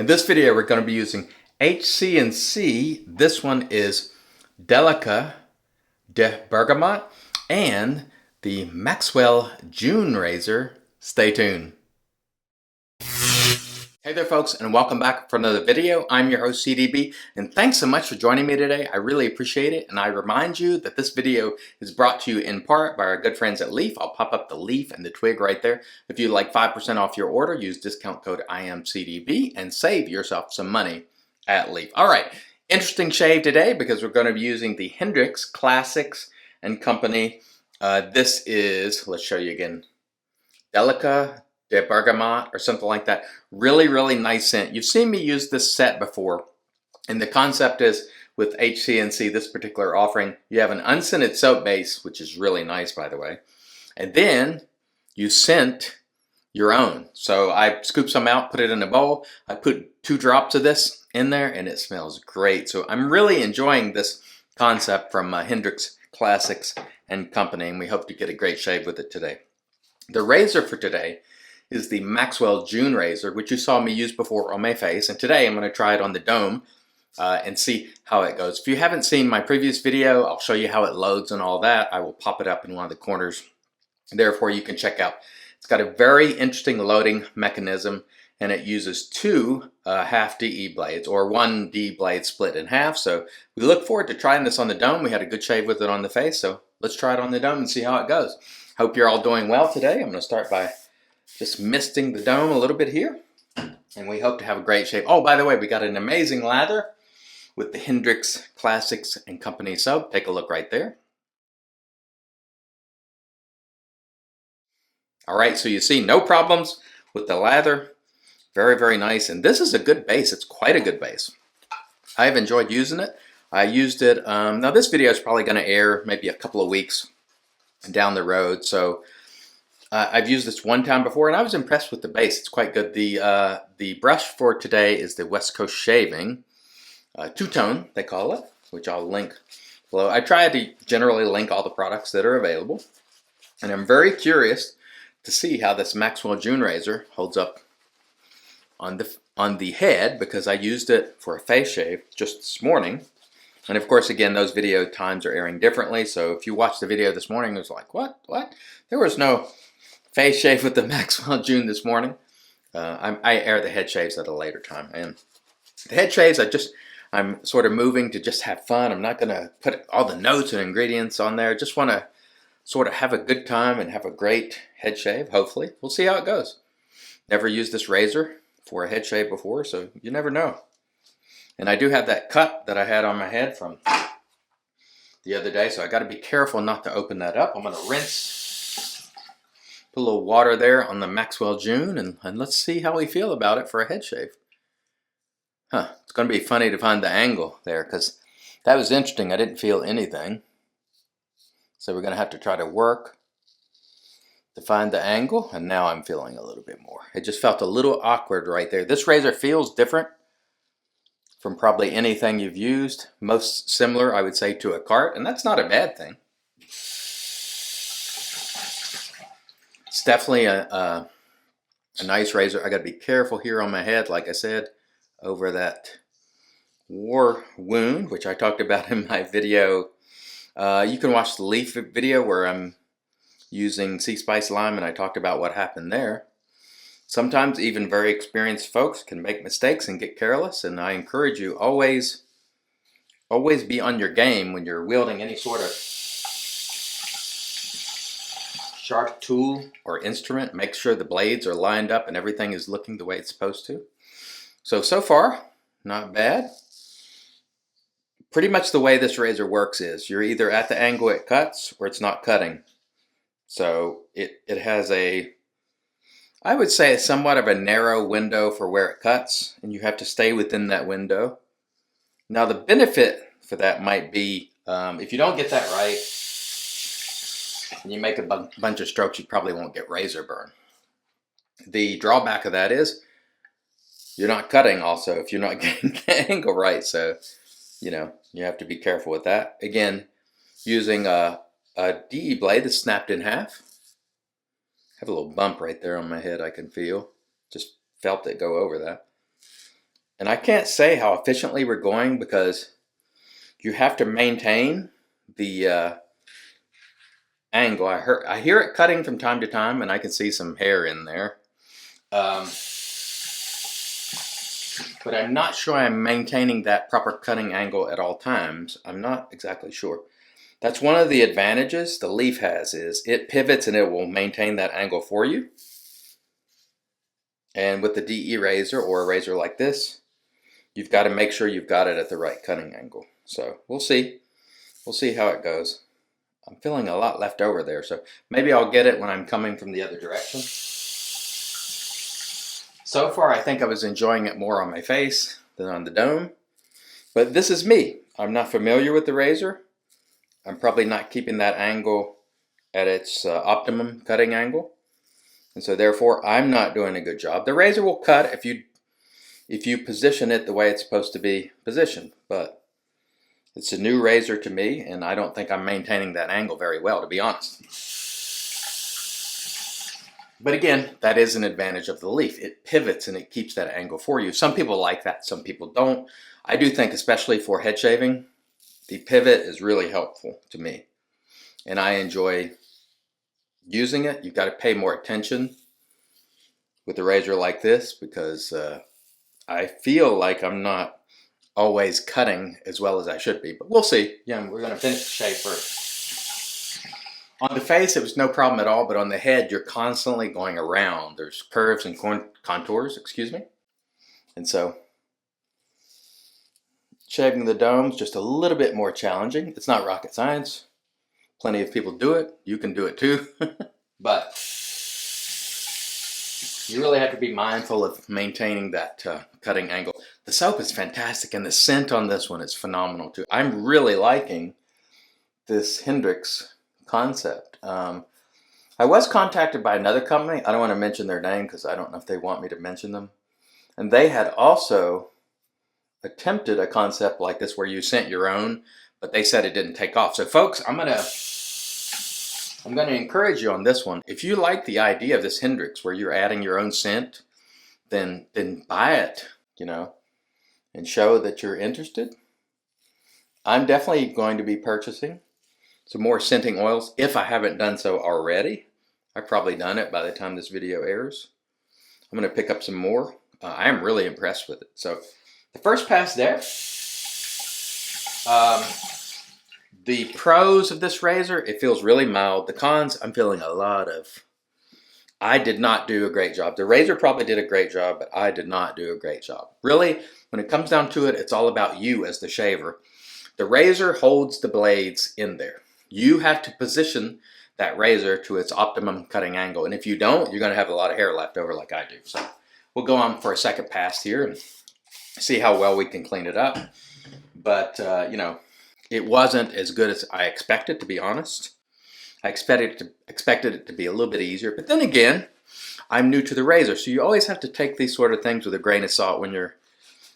In this video, we're going to be using hc&C. This one is Lica de Bergamot and the Maxwell June Razor. Stay tuned. Hey there folks, and welcome back for another video. I'm your host CDB, and thanks so much for joining me today. I really appreciate it, and I remind you that this video is brought to you in part by our good friends at Leaf. I'll pop up the leaf and the twig right there. If you'd like 5% off your order, use discount code IAMCDB and save yourself some money at Leaf. All right, interesting shave today because we're going to be using the Hendrix Classics and Company. This is, let's show you again, Lica de Bergamot or something like that. Really nice scent. You've seen me use this set before, and the concept is with hc&C, this particular offering, you have an unscented soap base, which is really nice by the way, and then you scent your own. So I scoop some out, put it in a bowl, I put 2 drops of this in there, and it smells great. So I'm really enjoying this concept from Hendrix Classics and Company, and we hope to get a great shave with it today. The razor for today is the Maxwell June Razor, which you saw me use before on my face, and today I'm going to try it on the dome and see how it goes. If you haven't seen my previous video, I'll show you how it loads and all that. I will pop it up in one of the corners, therefore you can check out. It's got a very interesting loading mechanism, and it uses 2 half DE blades, or 1 DE blade split in half. So we look forward to trying this on the dome. We had a good shave with it on the face, so let's try it on the dome and see how it goes. Hope you're all doing well today. I'm going to start by just misting the dome a little bit here, and we hope to have a great shave. Oh, by the way, we got an amazing lather with the Hendrix Classics and Company soap. Take a look right there. All right, so you see no problems with the lather. Very nice, and this is a good base. It's quite a good base. I've enjoyed using it. I used it, now this video is probably going to air maybe a couple of weeks down the road, so I've used this one time before, and I was impressed with the base. It's quite good. The brush for today is the West Coast Shaving two-tone, they call it, which I'll link below. I try to generally link all the products that are available, and I'm very curious to see how this Maxwell June Razor holds up on the head, because I used it for a face shave just this morning. And of course, again, those video times are airing differently, so if you watched the video this morning, it was like, what? There was no face shave with the Maxwell June this morning. I air the head shaves at a later time, and the head shaves I'm sort of moving to just have fun. I'm not going to put all the notes and ingredients on there. Just want to sort of have a good time and have a great head shave. Hopefully, we'll see how it goes. Never used this razor for a head shave before, so you never know. And I do have that cut that I had on my head from the other day, so I got to be careful not to open that up. I'm going to rinse, put a little water there on the Maxwell June, and let's see how we feel about it for a head shave. It's going to be funny to find the angle there, because that was interesting. I didn't feel anything. So we're going to have to try to work to find the angle, and now I'm feeling a little bit more. It just felt a little awkward right there. This razor feels different from probably anything you've used. Most similar, I would say, to a cart, and that's not a bad thing. It's definitely a nice razor. I got to be careful here on my head, like I said, over that war wound, which I talked about in my video. You can watch the Leaf video where I'm using sea spice lime, and I talked about what happened there. Sometimes even very experienced folks can make mistakes and get careless, and I encourage you, always be on your game when you're wielding any sort of sharp tool or instrument. Make sure the blades are lined up and everything is looking the way it's supposed to. So far, not bad. Pretty much the way this razor works is you're either at the angle it cuts or it's not cutting. So it has I would say somewhat of a narrow window for where it cuts, and you have to stay within that window. Now the benefit for that might be, if you don't get that right, and you make a bunch of strokes, you probably won't get razor burn. The drawback of that is you're not cutting also if you're not getting the angle right, so you have to be careful with that. Again, using a DE blade that's snapped in half. I have a little bump right there on my head I can feel. Just felt it go over that. And I can't say how efficiently we're going because you have to maintain the angle. I hear it cutting from time to time, and I can see some hair in there. But I'm not sure I'm maintaining that proper cutting angle at all times. I'm not exactly sure. That's one of the advantages the leaf has, is it pivots and it will maintain that angle for you. And with the DE razor or a razor like this, you've got to make sure you've got it at the right cutting angle. So we'll see. We'll see how it goes. I'm feeling a lot left over there, so maybe I'll get it when I'm coming from the other direction. So far, I think I was enjoying it more on my face than on the dome. But this is me. I'm not familiar with the razor. I'm probably not keeping that angle at its optimum cutting angle. And so therefore, I'm not doing a good job. The razor will cut if you position it the way it's supposed to be positioned. But it's a new razor to me, and I don't think I'm maintaining that angle very well, to be honest. But again, that is an advantage of the leaf. It pivots and it keeps that angle for you. Some people like that, some people don't. I do think, especially for head shaving, the pivot is really helpful to me. And I enjoy using it. You've got to pay more attention with a razor like this because I feel like I'm not always cutting as well as I should be. But we'll see. Yeah, we're going to finish the shave first. On the face, it was no problem at all, but on the head, you're constantly going around. There's curves and contours, excuse me. And so, shaving the dome is just a little bit more challenging. It's not rocket science. Plenty of people do it. You can do it too. But you really have to be mindful of maintaining that cutting angle. The soap is fantastic, and the scent on this one is phenomenal too. I'm really liking this Hendrix concept. I was contacted by another company. I don't want to mention their name because I don't know if they want me to mention them. And they had also attempted a concept like this where you sent your own, but they said it didn't take off. So folks, I'm gonna encourage you on this one. If you like the idea of this Hendrix where you're adding your own scent, then buy it, you know, and show that you're interested. I'm definitely going to be purchasing some more scenting oils if I haven't done so already. I've probably done it by the time this video airs. I'm going to pick up some more. I am really impressed with it. So the first pass there. The pros of this razor, it feels really mild. The cons, I'm feeling a lot of. I did not do a great job. The razor probably did a great job, but I did not do a great job. Really, when it comes down to it, it's all about you as the shaver. The razor holds the blades in there. You have to position that razor to its optimum cutting angle. And if you don't, you're going to have a lot of hair left over like I do. So we'll go on for a second pass here and see how well we can clean it up. But, you know, it wasn't as good as I expected, to be honest. I expected it to be a little bit easier. But then again, I'm new to the razor. So you always have to take these sort of things with a grain of salt when you're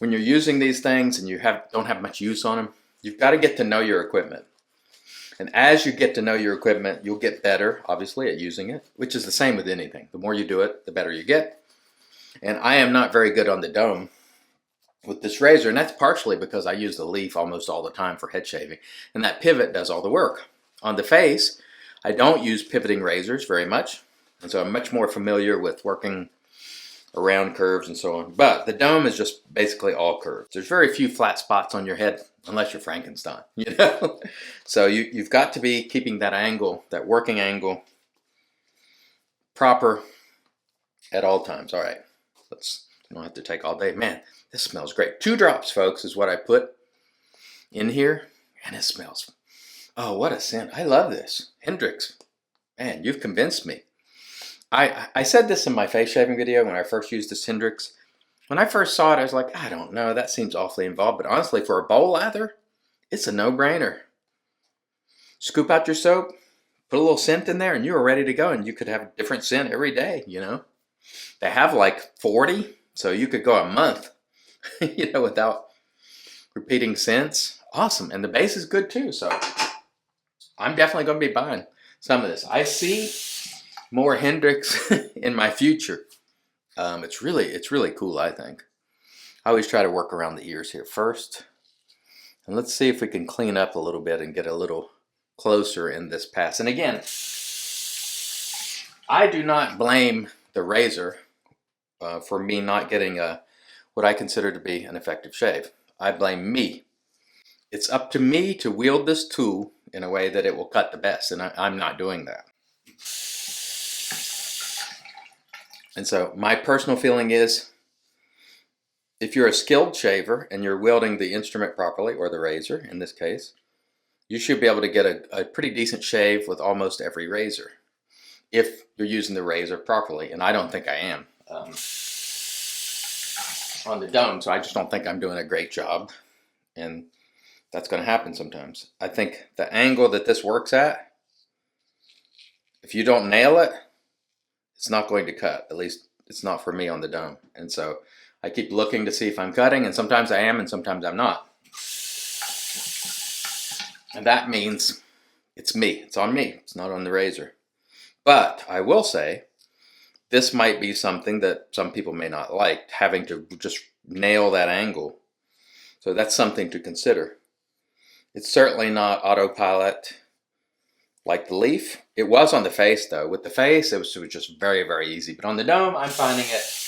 using these things and you don't have much use on them. You've got to get to know your equipment. And as you get to know your equipment, you'll get better, obviously, at using it, which is the same with anything. The more you do it, the better you get. And I am not very good on the dome with this razor, and that's partially because I use the leaf almost all the time for head shaving. And that pivot does all the work. On the face, I don't use pivoting razors very much, and so I'm much more familiar with working around curves and so on. But the dome is just basically all curves. There's very few flat spots on your head, unless you're Frankenstein, you know? So you've got to be keeping that angle, that working angle, proper at all times. All right, you don't have to take all day. Man, this smells great. 2 drops, folks, is what I put in here, and it smells, oh, what a scent. I love this. Hendrix, man, you've convinced me. I said this in my face shaving video when I first used this Hendrix. When I first saw it, I was like, I don't know, that seems awfully involved. But honestly, for a bowl lather, it's a no-brainer. Scoop out your soap, put a little scent in there, and you are ready to go. And you could have a different scent every day, you know. They have like 40, so you could go a month, you know, without repeating scents. Awesome. And the base is good too, so I'm definitely going to be buying some of this. I see more Hendrix in my future. It's really cool, I think. I always try to work around the ears here first. And let's see if we can clean up a little bit and get a little closer in this pass. And again, I do not blame the razor for me not getting what I consider to be an effective shave. I blame me. It's up to me to wield this tool in a way that it will cut the best, and I'm not doing that. And so my personal feeling is, if you're a skilled shaver and you're wielding the instrument properly, or the razor in this case, you should be able to get a pretty decent shave with almost every razor, if you're using the razor properly, and I don't think I am on the dome, so I just don't think I'm doing a great job, and that's going to happen sometimes. I think the angle that this works at, if you don't nail it, it's not going to cut. At least it's not for me on the dome, and so I keep looking to see if I'm cutting, and sometimes I am and sometimes I'm not. And that means it's me. It's on me. It's not on the razor. But I will say, this might be something that some people may not like, having to just nail that angle. So that's something to consider. It's certainly not autopilot like the leaf. It was on the face though. With the face, it was just very, very easy. But on the dome, I'm finding it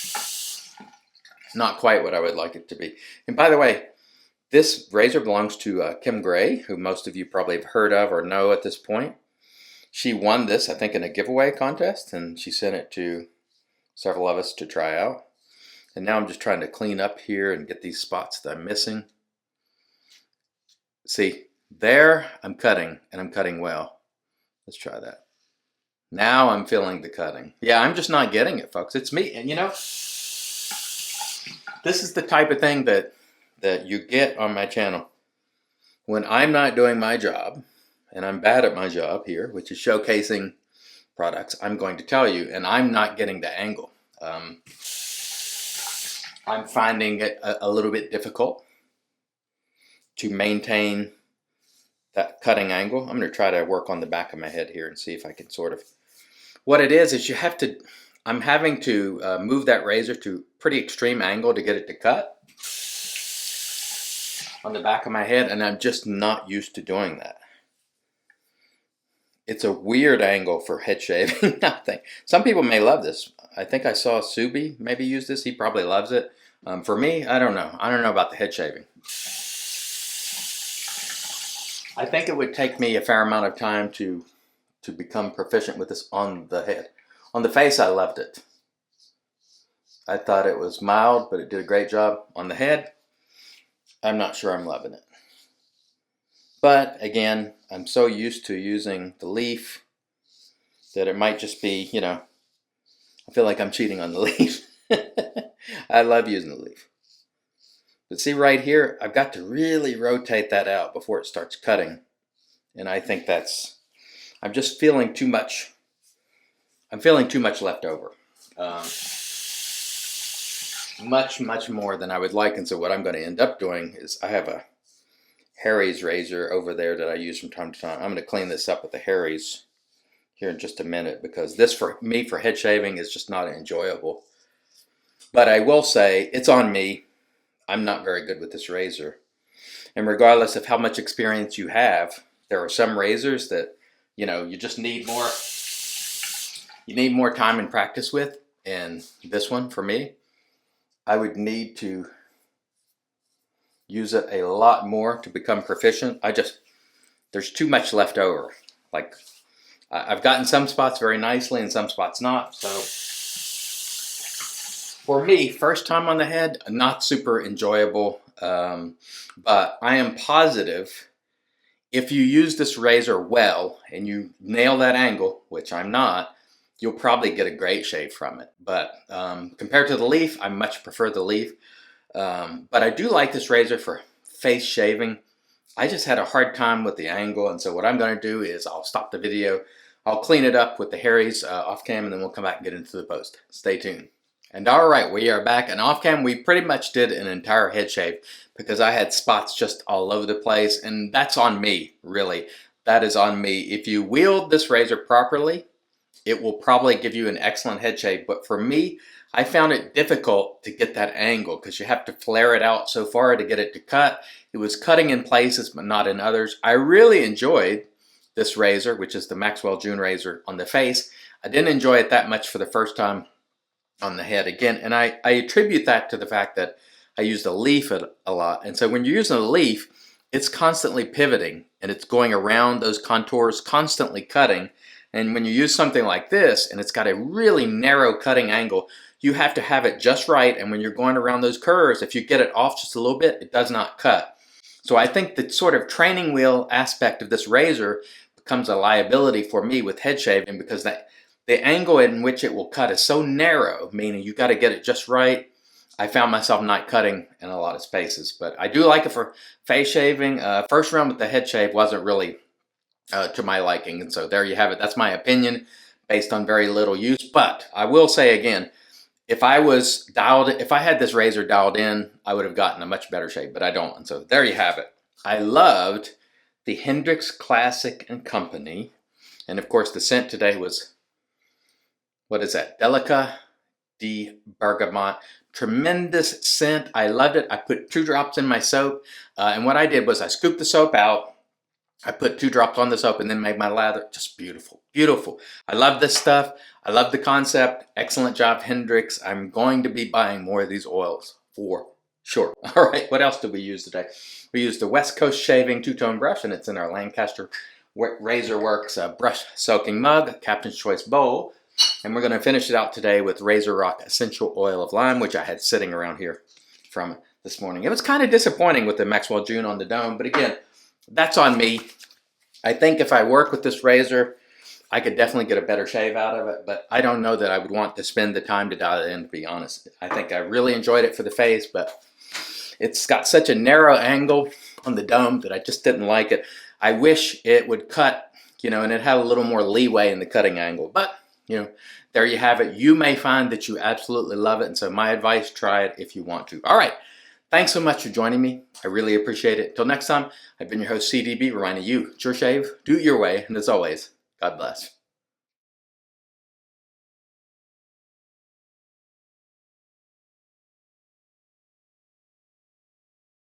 not quite what I would like it to be. And by the way, this razor belongs to Kim Gray, who most of you probably have heard of or know at this point. She won this, I think, in a giveaway contest, and she sent it to several of us to try out. And now I'm just trying to clean up here and get these spots that I'm missing. See, there I'm cutting, and I'm cutting well. Let's try that. Now I'm feeling the cutting. Yeah, I'm just not getting it, folks. It's me. And you know, this is the type of thing that you get on my channel. When I'm not doing my job, and I'm bad at my job here, which is showcasing products, I'm going to tell you, and I'm not getting the angle. I'm finding it a little bit difficult to maintain that cutting angle. I'm going to try to work on the back of my head here and see if I can sort of... What it is you have to... I'm having to move that razor to pretty extreme angle to get it to cut on the back of my head, and I'm just not used to doing that. It's a weird angle for head shaving. I think some people may love this. I think I saw Subi maybe use this. He probably loves it. For me, I don't know. I don't know about the head shaving. I think it would take me a fair amount of time to become proficient with this on the head. On the face, I loved it. I thought it was mild, but it did a great job. On the head, I'm not sure I'm loving it. But again, I'm so used to using the leaf that it might just be, you know, I feel like I'm cheating on the leaf. I love using the leaf. But see right here, I've got to really rotate that out before it starts cutting. And I think I'm just feeling too much. I'm feeling too much left over. Much more than I would like. And so what I'm going to end up doing is I have a Harry's razor over there that I use from time to time. I'm going to clean this up with the Harry's here in just a minute, because this for me for head shaving is just not enjoyable. But I will say it's on me. I'm not very good with this razor. And regardless of how much experience you have, there are some razors that, you know, you just need more. You need more time and practice with. And this one for me, I would need to use it a lot more to become proficient. There's too much left over. Like, I've gotten some spots very nicely and some spots not. So for me, first time on the head, not super enjoyable. But I am positive if you use this razor well and you nail that angle, which I'm not, you'll probably get a great shave from it. But compared to the leaf, I much prefer the leaf. But I do like this razor for face shaving. I just had a hard time with the angle, and so what I'm going to do is I'll stop the video. I'll clean it up with the Harry's off cam, and then we'll come back and get into the post. Stay tuned. And all right, we are back. And off cam, we pretty much did an entire head shave because I had spots just all over the place, and that's on me, really. That is on me. If you wield this razor properly, it will probably give you an excellent head shave. But for me, I found it difficult to get that angle because you have to flare it out so far to get it to cut. It was cutting in places but not in others. I really enjoyed this razor, which is the Maxwell June Razor, on the face. I didn't enjoy it that much for the first time on the head again, and I attribute that to the fact that I used a leaf a lot. And so when you're using a leaf, it's constantly pivoting and it's going around those contours, constantly cutting. And when you use something like this and it's got a really narrow cutting angle, you have to have it just right. And when you're going around those curves, if you get it off just a little bit, it does not cut. So I think the sort of training wheel aspect of this razor becomes a liability for me with head shaving, because the angle in which it will cut is so narrow, meaning you got to get it just right. I found myself not cutting in a lot of spaces, but I do like it for face shaving. First round with the head shave wasn't really to my liking, and so there you have it. That's my opinion based on very little use. But I will say again, if I had this razor dialed in, I would have gotten a much better shave, but I don't. And so there you have it. I loved the Hendrix Classic and Company, and of course the scent today was, what is that? Lica de Bergamot. Tremendous scent. I loved it. I put 2 drops in my soap, and what I did was I scooped the soap out. I put 2 drops on the soap and then made my lather. Just beautiful, beautiful. I love this stuff. I love the concept. Excellent job, Hendrix. I'm going to be buying more of these oils for sure. All right, what else did we use today? We used the West Coast Shaving 2-tone brush, and it's in our Lancaster RazoRock brush soaking mug, Captain's Choice bowl. And we're going to finish it out today with RazoRock Essential Oil of Lime, which I had sitting around here from this morning. It was kind of disappointing with the Maxwell June on the dome, but again, that's on me. I think if I work with this razor, I could definitely get a better shave out of it, but I don't know that I would want to spend the time to dial it in, to be honest. I think I really enjoyed it for the face, but it's got such a narrow angle on the dome that I just didn't like it. I wish it would cut, and it had a little more leeway in the cutting angle, but there you have it. You may find that you absolutely love it, and so my advice, try it if you want to. All right. Thanks so much for joining me. I really appreciate it. Until next time, I've been your host, CDB, reminding you, it's your shave, do it your way, and as always, God bless.